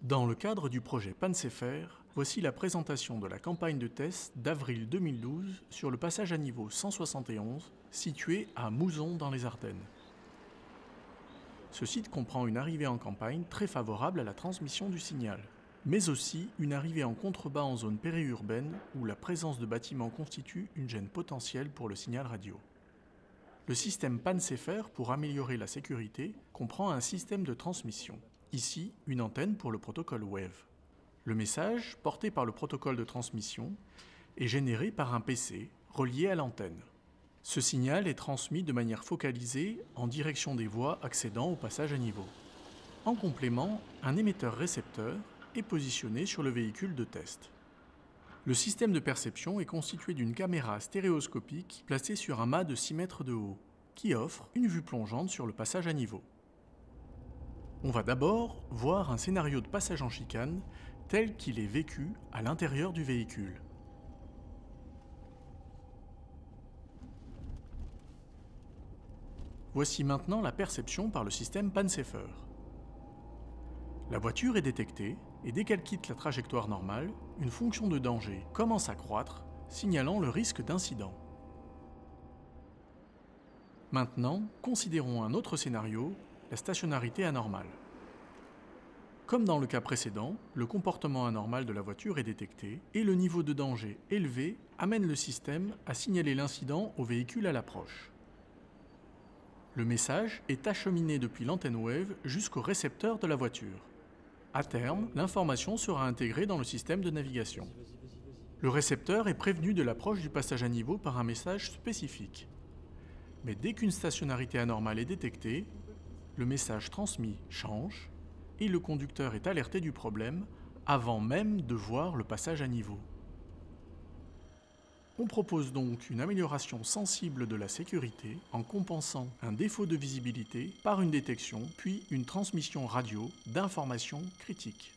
Dans le cadre du projet PANSEFER, voici la présentation de la campagne de test d'avril 2012 sur le passage à niveau 171, situé à Mouzon dans les Ardennes. Ce site comprend une arrivée en campagne très favorable à la transmission du signal, mais aussi une arrivée en contrebas en zone périurbaine où la présence de bâtiments constitue une gêne potentielle pour le signal radio. Le système PANSEFER, pour améliorer la sécurité, comprend un système de transmission. Ici, une antenne pour le protocole Wave. Le message, porté par le protocole de transmission, est généré par un PC relié à l'antenne. Ce signal est transmis de manière focalisée en direction des voies accédant au passage à niveau. En complément, un émetteur-récepteur est positionné sur le véhicule de test. Le système de perception est constitué d'une caméra stéréoscopique placée sur un mât de 6 mètres de haut, qui offre une vue plongeante sur le passage à niveau. On va d'abord voir un scénario de passage en chicane tel qu'il est vécu à l'intérieur du véhicule. Voici maintenant la perception par le système PANSEFER. La voiture est détectée et dès qu'elle quitte la trajectoire normale, une fonction de danger commence à croître, signalant le risque d'incident. Maintenant, considérons un autre scénario, la stationnarité anormale. Comme dans le cas précédent, le comportement anormal de la voiture est détecté et le niveau de danger élevé amène le système à signaler l'incident au véhicule à l'approche. Le message est acheminé depuis l'antenne Wave jusqu'au récepteur de la voiture. À terme, l'information sera intégrée dans le système de navigation. Le récepteur est prévenu de l'approche du passage à niveau par un message spécifique. Mais dès qu'une stationnarité anormale est détectée, le message transmis change et le conducteur est alerté du problème avant même de voir le passage à niveau. On propose donc une amélioration sensible de la sécurité en compensant un défaut de visibilité par une détection puis une transmission radio d'informations critiques.